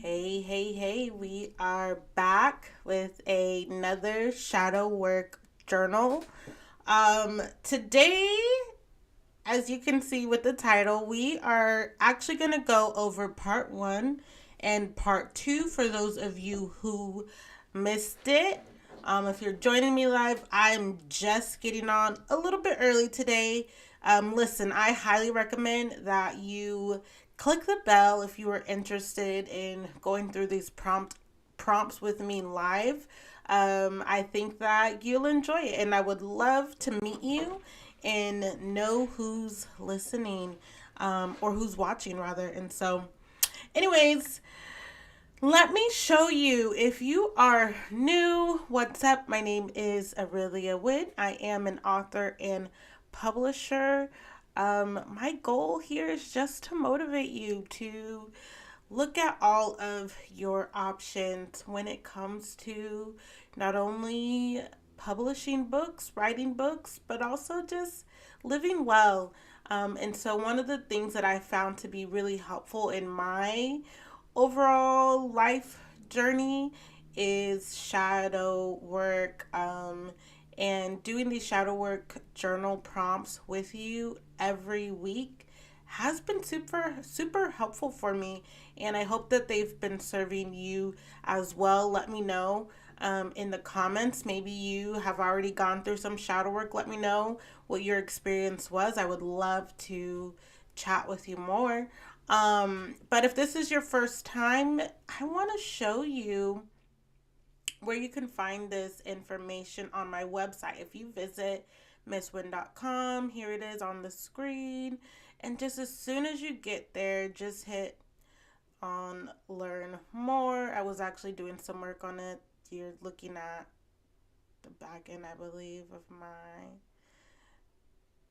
Hey, we are back with another shadow work journal. Today, as you can see with the title, we are actually going to go over part one and part two for those of you who missed it. If you're joining me live, I'm just getting on a little bit early today. Listen, I highly recommend that you click the bell if you are interested in going through these prompts with me live. I think that you'll enjoy it, and I would love to meet you and know who's listening or who's watching, rather. And so, anyways, let me show you. If you are new, what's up? My name is Aurelia Witt. I am an author and publisher. My goal here is just to motivate you to look at all of your options when it comes to not only publishing books, writing books, but also just living well. And so, one of the things that I found to be really helpful in my overall life journey is shadow work, and doing these shadow work journal prompts with you every week has been super helpful for me, and I hope that they've been serving you as well. Let me know in the comments. Maybe you have already gone through some shadow work. Let me know what your experience was. I would love to chat with you more. But if this is your first time, I want to show you where you can find this information on my website. If you visit misswin.com, here it is on the screen. And just as soon as you get there, just hit on learn more. I was actually doing some work on it. You're looking at the back end, I believe, of my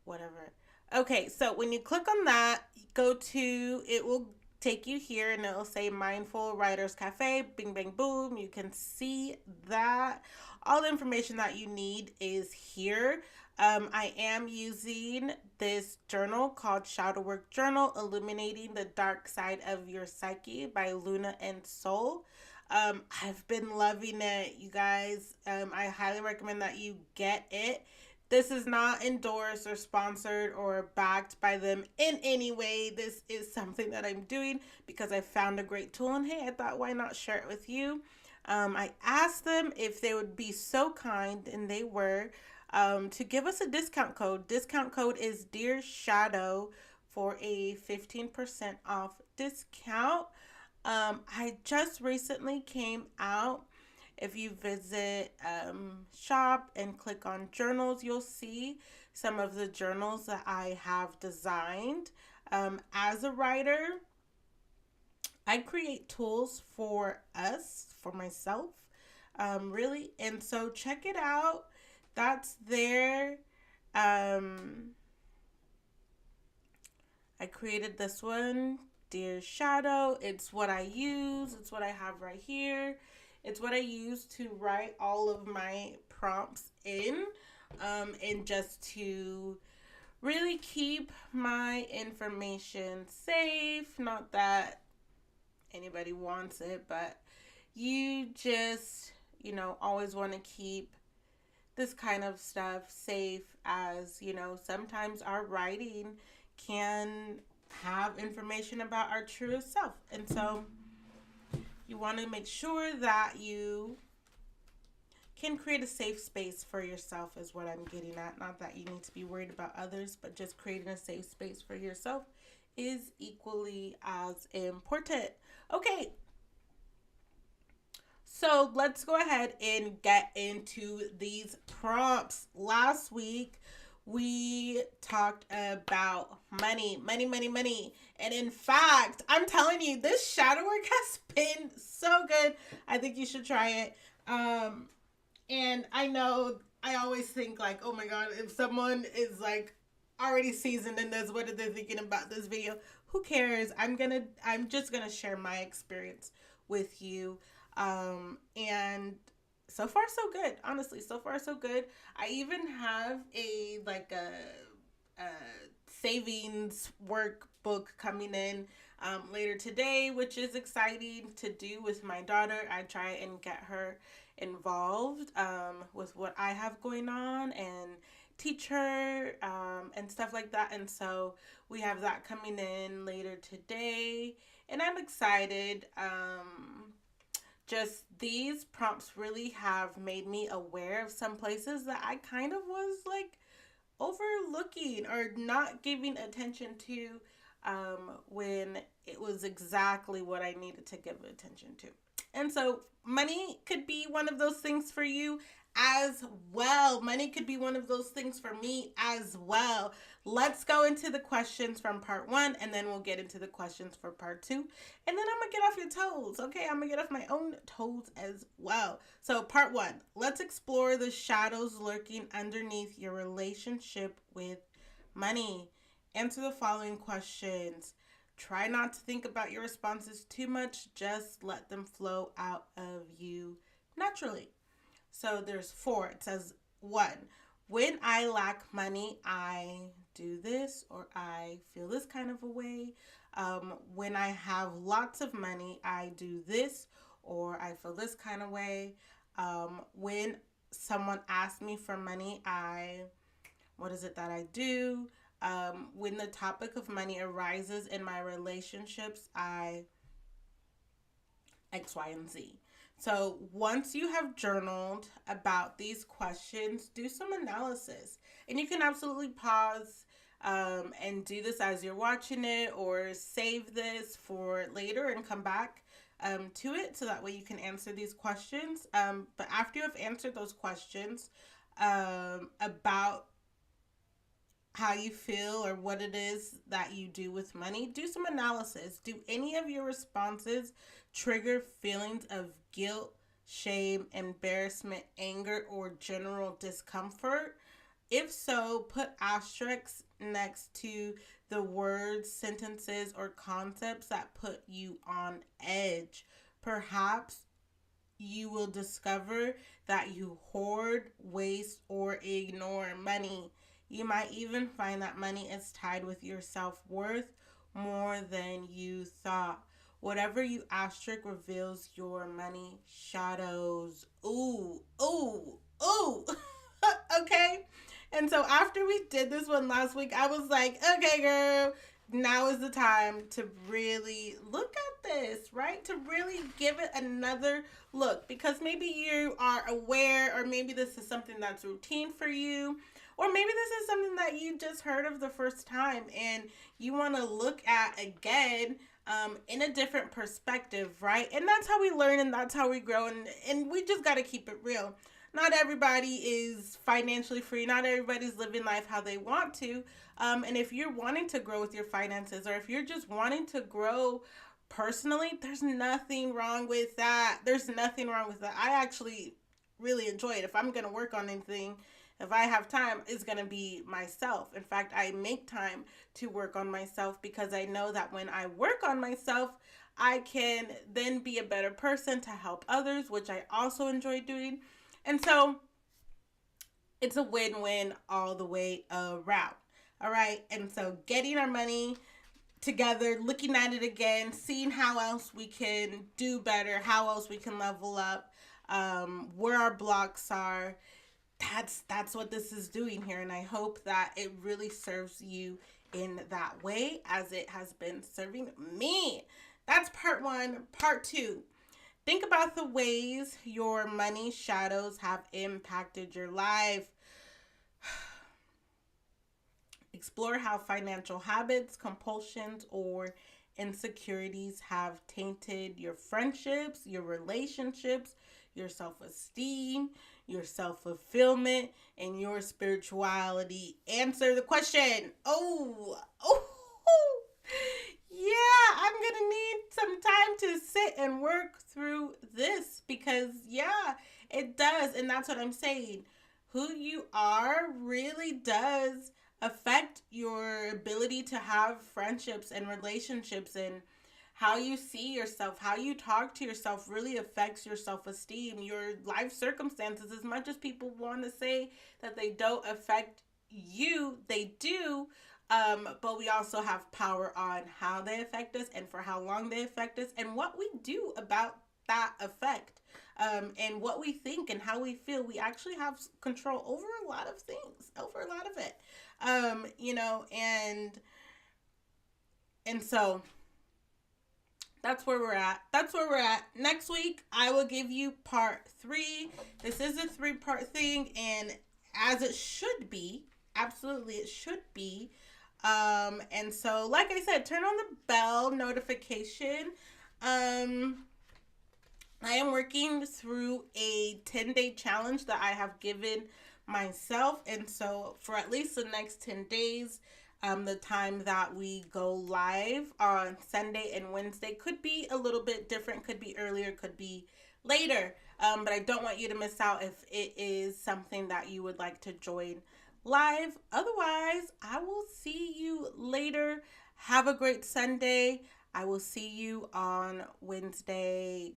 whatever. Okay, so when you click on that, go to it will take you here and it'll say Mindful Writers Cafe, bing bang boom. You can see that all the information that you need is here. I am using this journal called Shadow Work Journal, Illuminating the Dark Side of Your Psyche by Luna and Soul. I've been loving it, you guys. I highly recommend that you get it. This is not endorsed or sponsored or backed by them in any way. This is something that I'm doing because I found a great tool, and hey, I thought, why not share it with you? I asked them if they would be so kind, and they were, to give us a discount code. Discount code is Dear Shadow for a 15% off discount. I just recently came out. If you visit shop and click on journals, you'll see some of the journals that I have designed. As a writer, I create tools for us, for myself, really. And so check it out. That's there. Um, I created this one, Dear Shadow. It's what I use, it's what I have right here. It's what I use to write all of my prompts in, and just to really keep my information safe. Not that anybody wants it, but you just, always want to keep this kind of stuff safe, as sometimes our writing can have information about our truest self. And so you want to make sure that you can create a safe space for yourself, is what I'm getting at. Not that you need to be worried about others, but just creating a safe space for yourself is equally as important. Okay, so let's go ahead and get into these prompts. Last week, we talked about money. And in fact, I'm telling you, this shadow work has been so good. I think you should try it. And I know I always think like, oh my God, if someone is like already seasoned in this, what are they thinking about this video? Who cares? I'm just gonna share my experience with you. And so far so good. Honestly, so far so good. I even have a savings workbook coming in. later today, which is exciting to do with my daughter. I try and get her involved with what I have going on and teach her and stuff like that. And so we have that coming in later today, and I'm excited. Just these prompts really have made me aware of some places that I kind of was like overlooking or not giving attention to when it was exactly what I needed to give attention to. And so money could be one of those things for you as well. Money could be one of those things for me as well. Let's go into the questions from part 1, and then we'll get into the questions for part 2. And then I'm going to get off your toes, okay? I'm going to get off my own toes as well. So part 1, let's explore the shadows lurking underneath your relationship with money. Answer the following questions. Try not to think about your responses too much. Just let them flow out of you naturally. So there's 4. It says 1. When I lack money, I do this or I feel this kind of a way. When I have lots of money, I do this or I feel this kind of way. When someone asks me for money, what is it that I do? When the topic of money arises in my relationships, I X, Y, and Z. So once you have journaled about these questions, do some analysis. And you can absolutely pause and do this as you're watching it, or save this for later and come back to it so that way you can answer these questions. But after you have answered those questions about how you feel or what it is that you do with money, do some analysis. Do any of your responses trigger feelings of guilt, shame, embarrassment, anger, or general discomfort? If so, put asterisks next to the words, sentences, or concepts that put you on edge. Perhaps you will discover that you hoard, waste, or ignore money. You might even find that money is tied with your self-worth more than you thought. Whatever you asterisk reveals your money shadows. Ooh, ooh, ooh. Okay? And so after we did this one last week, I was like, okay, girl, now is the time to really look at this, right? To really give it another look, because maybe you are aware, or maybe this is something that's routine for you, or maybe this is something that you just heard of the first time and you want to look at again in a different perspective, right? And that's how we learn and that's how we grow, and we just got to keep it real. Not everybody is financially free. Not everybody's living life how they want to. And if you're wanting to grow with your finances, or if you're just wanting to grow personally, there's nothing wrong with that. There's nothing wrong with that. I actually really enjoy it. If I'm going to work on anything, if I have time, it's going to be myself. In fact, I make time to work on myself because I know that when I work on myself, I can then be a better person to help others, which I also enjoy doing. And so it's a win-win all the way around. All right. And so getting our money together, looking at it again, seeing how else we can do better, how else we can level up, where our blocks are. That's what this is doing here. And I hope that it really serves you in that way as it has been serving me. That's part 1. Part 2. Think about the ways your money shadows have impacted your life. Explore how financial habits, compulsions, or insecurities have tainted your friendships, your relationships, your self-esteem, your self-fulfillment, and your spirituality. Answer the question. Oh, yeah, I'm going to need some time to sit and work through this because, yeah, it does. And that's what I'm saying. Who you are really does affect your ability to have friendships and relationships, and how you see yourself, how you talk to yourself really affects your self-esteem, your life circumstances. As much as people want to say that they don't affect you, they do. But we also have power on how they affect us and for how long they affect us and what we do about that effect, and what we think and how we feel. We actually have control over a lot of things, over a lot of it. And so that's where we're at. That's where we're at. Next week, I will give you part 3. This is a 3-part thing, and as it should be, absolutely, it should be. And so, like I said, turn on the bell notification. I am working through a 10-day challenge that I have given myself. And so, for at least the next 10 days, the time that we go live on Sunday and Wednesday could be a little bit different, could be earlier, could be later. But I don't want you to miss out if it is something that you would like to join live. Otherwise, I will see you later. Have a great Sunday. I will see you on Wednesday.